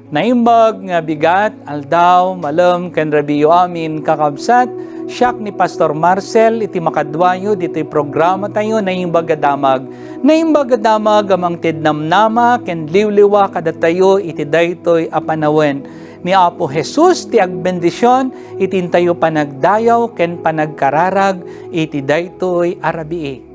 Naimbag nga bigat, aldaw, malam, ken rabiyo amin kakabsat, siyak ni Pastor Marcel, iti makadwayo, dito'y programa tayo, naimbag adamag. Naimbag adamag amang tidnamnama, ken liwliwa kada tayo, iti daytoy apanawen. Ni Apo Jesus, ti agbendisyon, itintayo panagdayaw, ken panagkararag, iti daytoy arabii.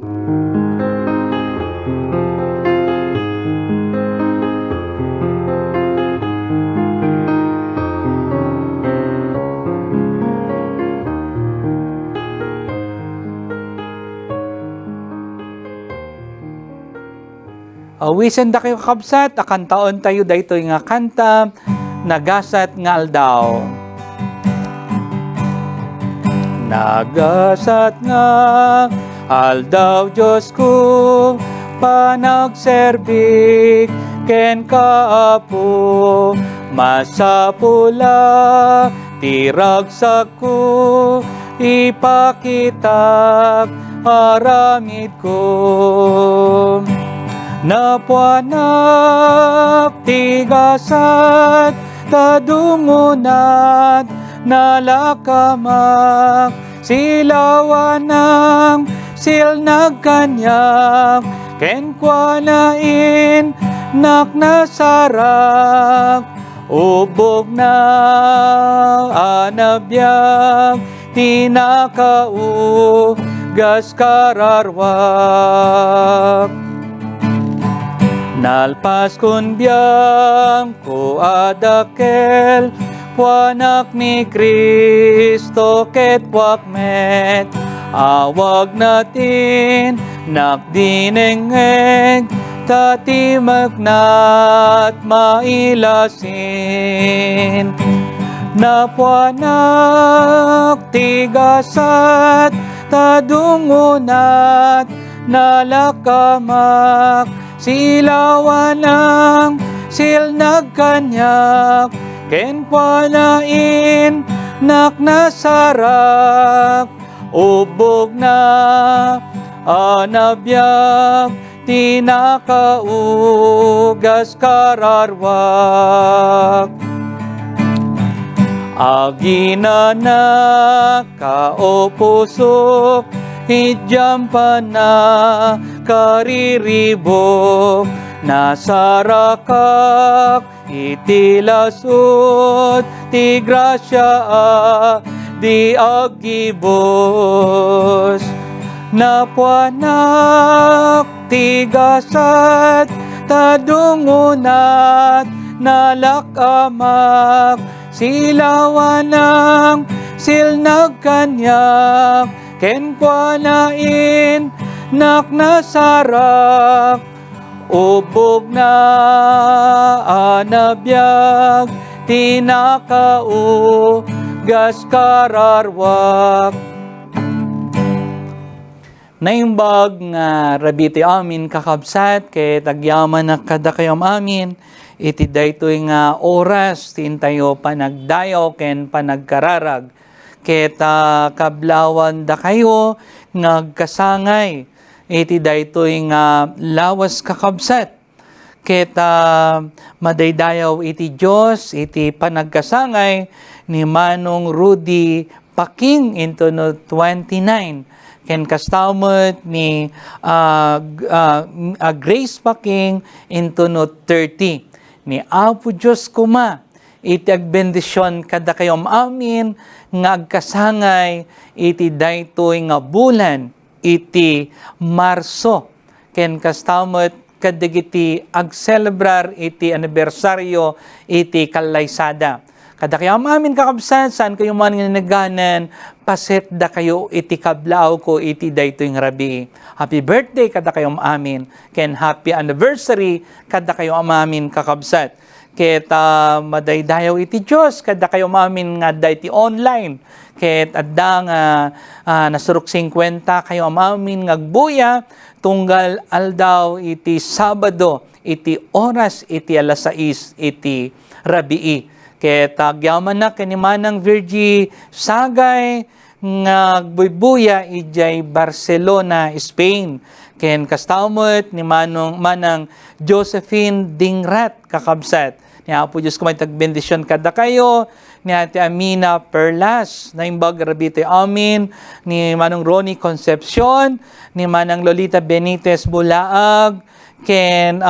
Awisan da kayo kakabsat, akan taon tayo daytoy nga kanta, nagasat nga aldaw. Nagasat nga aldaw Diyos ko, panagserbik ken kaapo, masapula tiragsak ko, ipakitak aramid ko. Napuanak tigasat tadungunat nalakamak silawanang silnagkanyak kenkwanain naknasarak ubog na anabyak tinakau gaskararwak. Nalpas kun biyang ko adakel, puanak ni Kristo ket wakmet, awag natin nakdinengeg, tati magnat mailasin. Napuanak tigasat, tadungunat nalakamak, silawanang silnagkanyak, kenkwanain naknasarak, ubog na anabyak, tinakaugas kararwak. Agina na kaopusok, hidjampan na kariribok, nasarakak itilasot, ti grasya di agibos. Napuanak tigasat, tadungunat nalakamak, silawanang silnagkanyak, kenkwanain naknasarak, ubog na anabyak, tinakau gaskararwak. Naimbag nga rabiti amin kakabsat, kay tagyaman na kada kayom amin, iti daytoy nga oras, tintayo panagdayaw ken panagkararag, keta kablawan da kayo nagkasangay, iti daytoy nga lawas kakabsat, keta madaydayaw iti Diyos, iti panagkasangay ni Manong Rudy Paking into no 29, ken kastamot ni Grace Paking into no 30. Ni Apo Diyos kuma, iti agbendisyon kada kayom amin, nga agkasangay, iti daytoy nga bulan, iti Marso. Ken kastamot kadagiti agselebrar iti anibersaryo, iti kalaysada. Kada kayo amin kakabsat, saan kayo man nga naganan, paset da kayo iti kablaw ko iti daytoy nga rabi. Happy birthday kada kayo amin, ken happy anniversary kada kayo amin kakabsat. Ket madaydayaw iti Diyos, kada kayo amin nga dayti online. Ket adda nga nasurok 50 kayo amin nga agbuya, tunggal aldaw iti Sabado, iti oras iti alas 6 iti rabii. Ket agyaman na kanimanang Virgie Sagay nga agbuya ijay Barcelona, Spain. Ken kastamot ni manang Josephine Dingrat kakabsat. Ni Apo Diyos ko may tagbendisyon kada kayo, ni Ate Amina Perlas, na imbag rabi tayo amin, ni Manong Ronnie Concepcion, ni Manang Lolita Benitez Bulaag, ken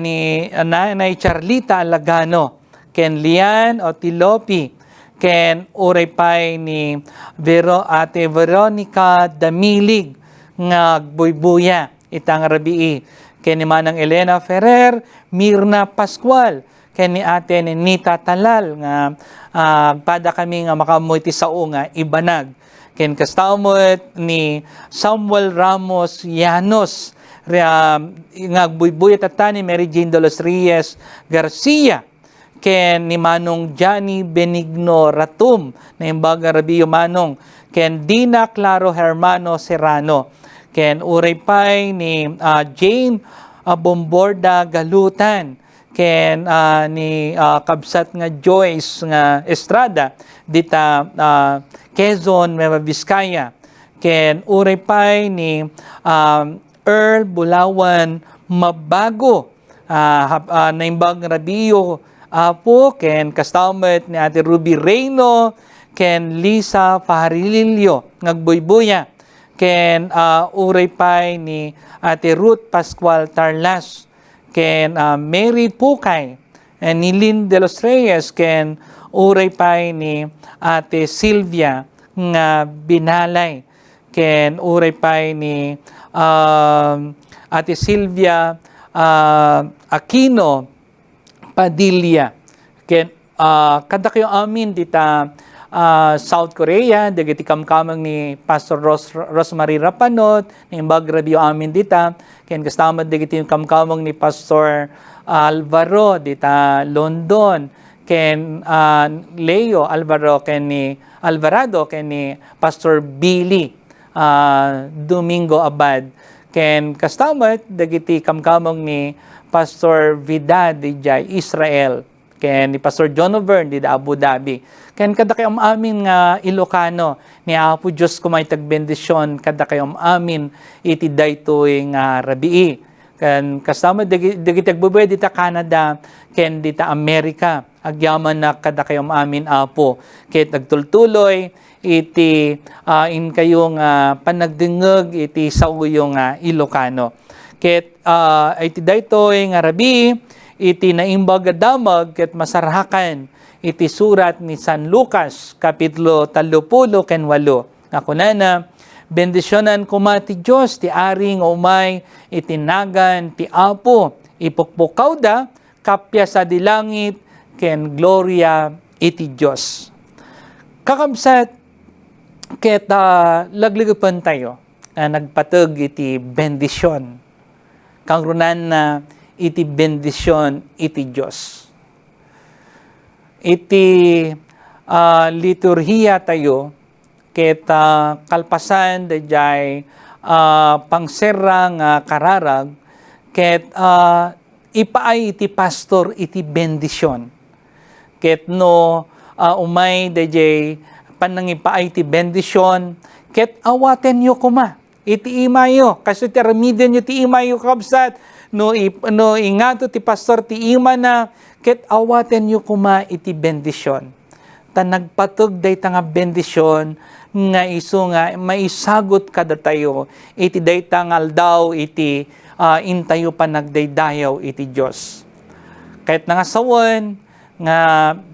ni Nanay Charlita Alagano, ken Lian Otilopi, ken uray pay ni Ate Veronica Damilig, nga buybuya, itang rabii, ken ni Manang Elena Ferrer, Mirna Pascual, ken ni Ate Nita Talal, nga pada kami nga makamoy ti sao nga ibanag, ken kastamot ni Samuel Ramos Llanos, nga buybuya tatani Mary Jane de los Reyes Garcia, ken ni Manong Johnny Benigno Ratum, na imbaga Rabio Manong, ken Dina Claro Hermano Serrano, ken uray pay ni Jane Bomborda Galutan, ken ni kabsat nga Joyce nga Estrada dita Quezon, Nueva Vizcaya, ken uray pay ni Earl Bulawan Mabago, naimbag Rabio Apo, ken kastamet ni Ate Ruby Reyno, ken Lisa Paharililio, ngagbuybuya, ken uray pay ni Ate Ruth Pascual Tarlas, ken Mary Pukay, ni Lynn de los Reyes, ken uray pay ni Ate Sylvia nga Binalay, ken uray pay ni Ate Sylvia Aquino Padilla, ken kada kayo amin dita South Korea, dagiti kamkamang ni Pastor Rosemary Rapanot, ni imbag rabio amin dita, ken kastamad dagiti kamkamang ni Pastor Alvaro dita London, ken Leo Alvaro, ken ni Alvarado, ken ni Pastor Billy Domingo Abad, ken kastamat dagiti kamkamong ni Pastor Vidad di Israel, ken ni Pastor John Overn di Abu Dhabi, ken kada kayo amin nga Ilocano, ni Apo Diyos ko may tagbendisyon kada kayo amin iti daytoy nga rabii, ken kasama dagiti agbubuy dita Canada, ken dita Amerika, agyaman na kada kayo amin Apo, ket nagtultuloy iti in kayong panagdingeg iti sauyong Ilocano. Ket iti daytoy nga rabi iti naimbag damag ket masarahakan iti surat ni San Lucas kapitulo 30 ken 8. Nakunana, bendisyonan kuma ti Dios ti ari nga umay itinagan ti Apo, ipukpukaw da kapya sa dilangit ken gloria iti Dios. Kakabsat, ket lagligapan tayo nagpateg iti bendisyon. Kangrunan na iti bendisyon iti Dios. Iti liturhiya tayo, ket kalpasan dayjay pangserang kararag, ket ipaay iti pastor iti bendisyon. Ket no umay dayjay panangipaay iti bendisyon, ket awaten yo kuma iti imayo, kasi tiramiden yo ti imayo kabsat, no ingato ti pastor ti ima na, ket awaten yo kuma iti bendisyon. Ta nagpatog day nga bendisyon, nga iso nga maisagot kada tayo, iti day tangal daw iti intayo pa nagdaydayaw iti Diyos. Kahit nangasawan, nga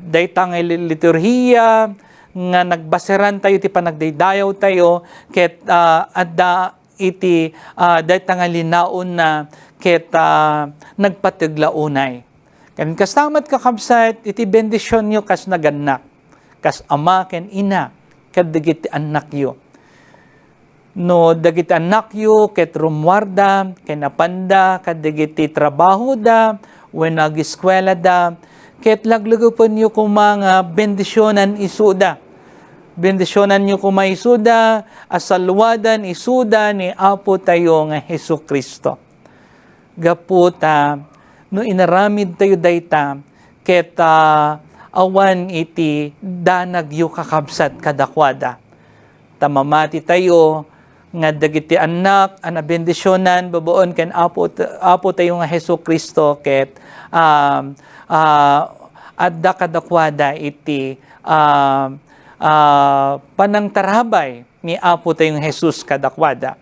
day tangay liturhiya, nga nagbaseran tayo ti panagdaydayaw tayo, ket adda iti dayta nga linaon na ket nagpatiglaunay. Ken kastamat kakabsat iti bendisyon nyo kas naganak, kas ama ken ina, ket dagiti anak yo. No dagiti anak yo ket rumwarda, ken napanda, ket dagiti trabaho da, when nag-eskwela da, ket laglugupan nyo kung mga bendisyonan isuda. Bendisyonan nyo kung may isuda, asalwadan isuda ni Apo tayo nga Hesu Kristo. Gaputa, no inaramid tayo dayta, ket awan iti danag yu kakabsat kadakwada. Tamamati tayo, nga dagiti anak ana bendisyonan baboon ken apo tayo nga Hesus Kristo ket adda kadakwada iti panangtarabay ni apo tayong Hesus kadakwada.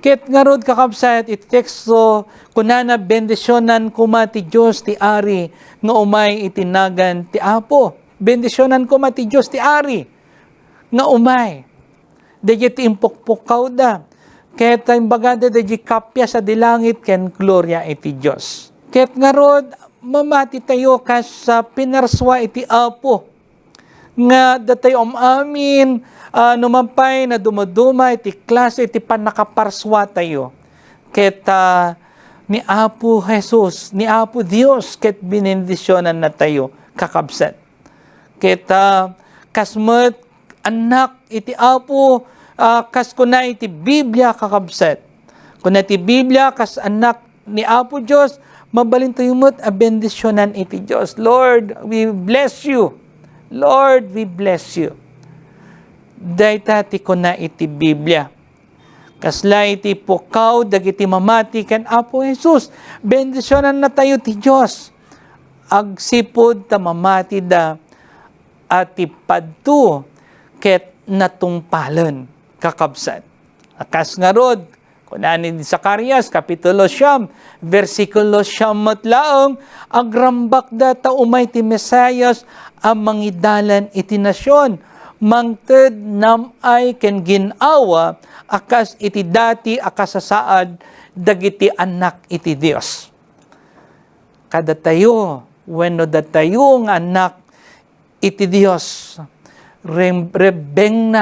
Ket ngarod kakabsat iti teksto kunana bendisyonan kuma ti Dios ti Ari nga umay itinagan ti apo. Bendisyonan kuma ti Dios ti Ari nga umay. Dagiti impukpukaw da. Ket imbagada dagiti kapya sa dilangit ken gloria iti Dios. Ket ngarod mamati tayo kas sa pinarswa iti apo nga datay amin numampay na dumaduma iti klase iti panakaparswa tayo. Ket ni Apo Jesus, ni Apo Dios ket binendisyonan na tayo kakabsat. Ket kasmet anak iti Apo kas kuna iti Biblia kakabsat. Kuna iti Biblia kas anak ni Apo Dios mabalin tayo mo't a bendisyonan iti Dios. Lord, we bless you. Lord, we bless you. Dayta ti kuna iti Biblia. Kasla iti pukaw dagiti mamati ken Apo Jesus. Bendisyonan na tayo ti Dios. Agsipod ta mamati da at ipadto ket natungpalan kakabsat. Akas nga rod kunani di Zacarias kapitulo 9 versikulo 9 matlaong agrambak data umay ti Mesayas ang mangidalan iti nasyon mangted namay ken ginawa akas iti dati akasasaad dagiti anak iti Dios. Kada tayo wenno datayo nga anak iti Dios rebeng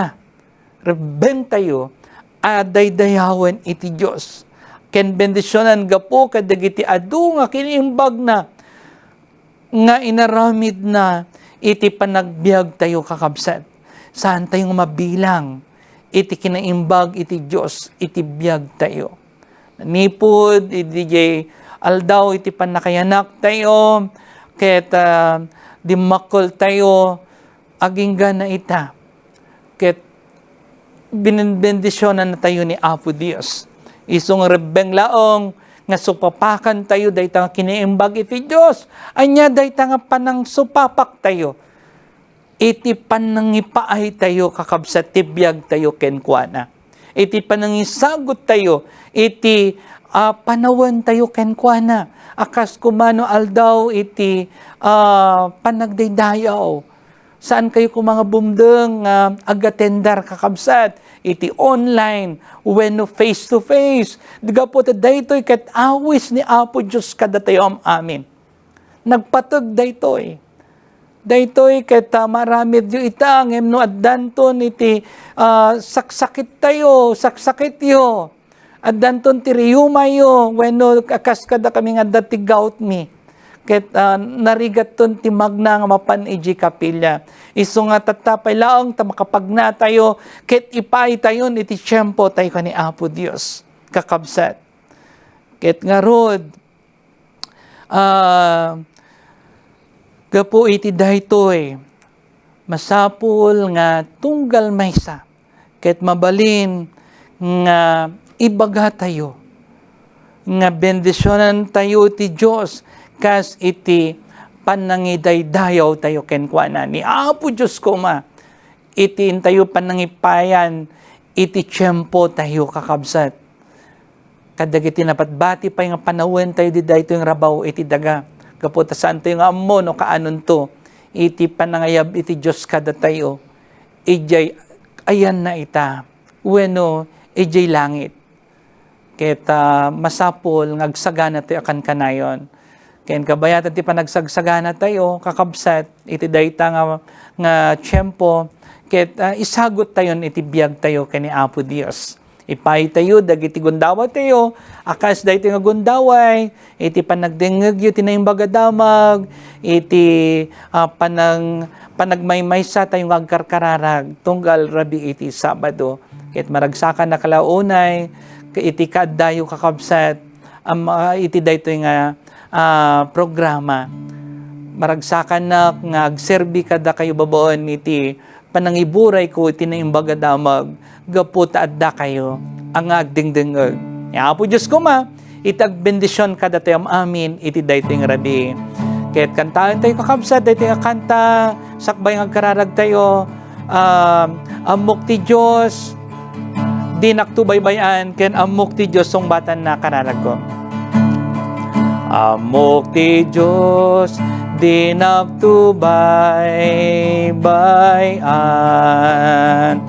tayo adaydayawen iti Dios ken bendisyonan gapo kadagiti adu nga kiniimbag na nga inaramid na iti panagbiag tayo kakabsat. Saan tayong mabilang iti kinaimbag iti Dios iti biag tayo. Nipod iti aldaw iti panakayanak tayo ket dimakol tayo aginggan na ita ket binbendisyonan na tayo ni Apo Dios. Isong rebeng laong nga supapakan tayo dayta nga kiniimbag iti Dios. Anya dayta nga panang supapak tayo. Iti panangipaay tayo kakabsat tibiyag tayo kenkwana. Iti panangisagot tayo. Iti panawan tayo kenkwana. Akas kumano aldaw iti panagdaydayaw. Saan kayo kung mga bumdeng agatendar kakabsat? Iti online, when face to face. Diga po ta daytoy ket awis ni Apo Dios kada tayo amin. Nagpatag daytoy. Daytoy ket maramid yu itang emno addanton iti saksakit tayo, saksakit yo. Addanton ti riyuma yo wenno akas kada kami nga dati gout me. Ket narigaton ti magna nga mapan iji kapilya. Isu nga tatapay laong ta makapagna tayo ket ipay tayon iti tiyempo tayo kani Apo Dios kakabsat. Ket ngarod gapo iti daytoy masapul nga tunggal maysa ket mabalin nga ibaga tayo nga bendisyonan tayo ti Dios kas iti panangidaydayaw tayo kenkwana ni Apo Dios kuma iti tayo panangipayan iti tiyempo tayo kakabsat. Kadagiti napatbati pa yung panawin tayo di dayto yung rabaw iti daga. Kaputa saan tayo nga ammo no kaanon to. Iti panangayab iti Diyos kada tayo. Ijay ayan na ita. Weno ijay langit. Keta masapol ngagsagana tayo akan kanayon. Ken kabayatan ti panagsagsagana tayo kakabsat iti dayta nga tiyempo ket isagot tayon iti biag tayo kani Apo Dios. Ipay tayo, dagiti gundaway tayo, akas dahito nga gundaway, iti panagdengeg yu, tinayong damag, iti panagmaymaysa tayong agkarkararag, tunggal rabi iti Sabado. Ket maragsakan na kalaunay, iti kaddayo kakabsat, iti dahito nga programa. Maragsakan na nga agserbi kada kayo baboon iti panangiburay ko iti naimbaga damag, gaputa adda kayo, ang agdingdingag. Apo Diyos ko ma, itag bendisyon kada tayo amin, iti dayting rabi. Kaya't kantaan tayo kakabsat, dayting kanta, sakbay ng kararag tayo, amok ti Diyos, di naktubaybayan, ken amok ti Diyos, song batan na kararag ko. Amok ti Diyos, di naktubaybayan.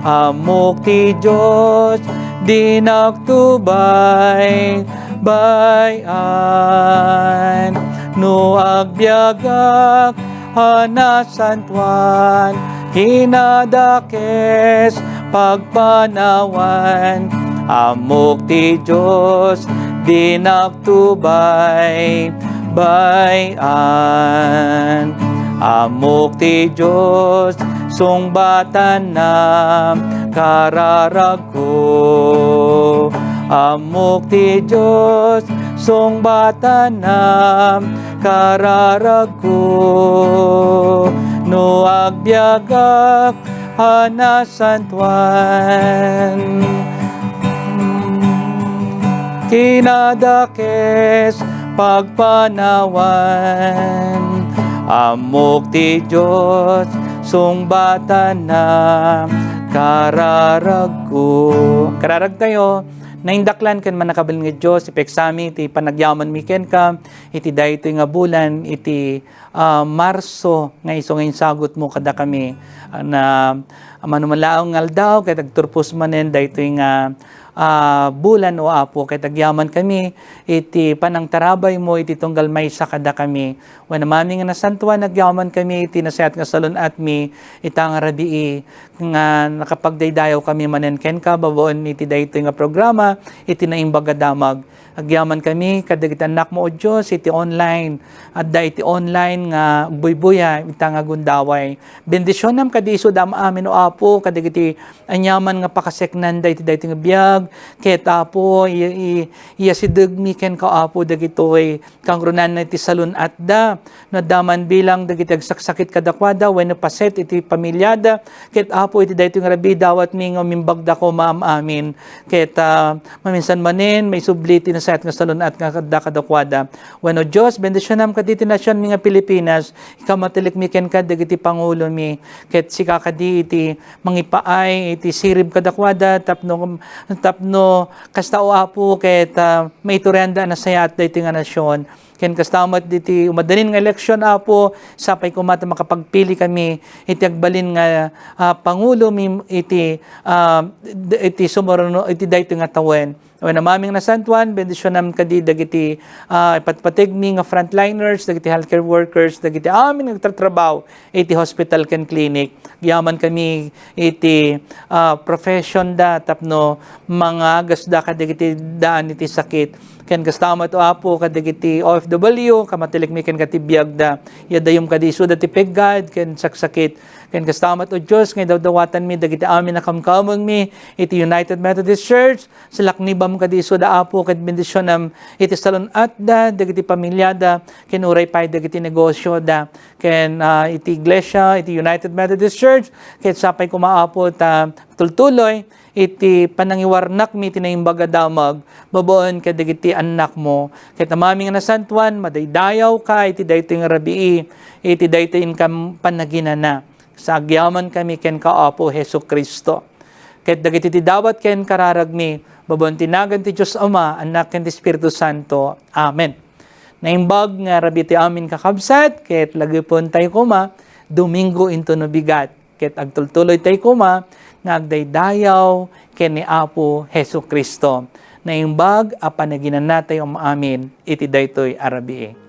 Amok ti Diyos, di naktubaybayan. No agbyagak hanasantuan, hinadakes pagpanawan. Amok ti Diyos, di naktubaybayan. Amok ti Diyos, sungbatan na kararag ko. Amok ti Diyos, sungbatan na kararag ko. No agbyagak hanasantuan, kinadakes pagpanawan. Amok ti Diyos, sungbatan na kararag ko. Kararag tayo, naindaklan ken manakabal nga Diyos, ipeksami, iti panagyaman mi ken ka, iti dayto nga bulan, iti Marso, nga iso ngayon sagot mo kada kami, na manumalaong aldaw, kaya tagturpos manen, dayto nga bulan o apo, kaya tagyaman kami, iti panang tarabay mo, iti tunggal may sakada kami. Wana mami nga nasantuan, nagyaman kami, iti nasayat nga salon at mi, itang rabii, nga nakapagdaydayaw kami manen ken ka, baboon iti dayto nga programa, iti naimbaga damag. Agyaman kami, kadagiti anak mo o Diyos, iti online, at da iti online nga buybuya, ita nga gundaway. Bendisyon nam kadiso dam amin o apo, kadagiti anyaman nga pakaseknan da iti dayto nga biyag, ket apo, iya si dagmi ken ka apo, dagitoy, kang runan na iti salon at da, no daman bilang dagiti agsaksakit kadakwada, when paset iti pamilyada, ket apo iti dayto nga rabi, dawat mi nga mimbagda ko maam amin, ket maminsan manin, may subliti na sa nga salon at nga kadakwada. Bueno, Diyos, bendisyon nam kaditi nasyon mga Pilipinas, ikaw matilikmiken ka, dagiti Pangulo mi, ket si kakadi iti mangipaay, iti sirib kadakwada, tapno kastao apo, ket maiturenda na sayat diti nga nasyon. Ken kastamat diti umadanin nga eleksyon apo, sapay kumata makapagpili kami, iti agbalin nga Pangulo mi, iti sumorono, iti dayto nga tawen. When namaming nasantuan, bendisyon namin kadi dagiti ipatpatigmi nga frontliners, dagiti healthcare workers, dagiti amin nagtatrabaho iti hospital ken clinic. Yaman kami iti profession da tapno mga gasda kadagiti daan iti sakit. Ken kastama to apo kadagiti OFW, kamatilikmi ken katibiyag da yadayom kadi so dati peggad ken saksakit. Ken kastama to Dios nga dawdawatan mi dagiti amin nakamkameng mi iti United Methodist Church, salaknibam kadi so da apo ket bendisyon nam iti salon at da dagiti pamilyada ken uray pay dagiti negosyo da ken iti iglesia iti United Methodist Church ket sapay kumaapo ta tultuloy iti panangiwarnak mi tinaimbaga damag baboon kadagiti anak mo ket amami nga nasantuan madaydayaw ka iti daytoy nga rabii iti daytoy inkam panaginana sa agyaman kami ken kaapo Hesus Kristo ket dagiti ti dawat ken kararagmi babon tinagan ti Dios Ama anak ken ti Espiritu Santo. Amen. Naimbag nga rabi ti amin kakabsat ket lagipon tayo kuma Domingo into no bigat ket agtultuloy tayo kuma nga agdaydayaw ken ni Apo Hesus Kristo. Naimbag a panaginan natay amin iti daytoy arabii.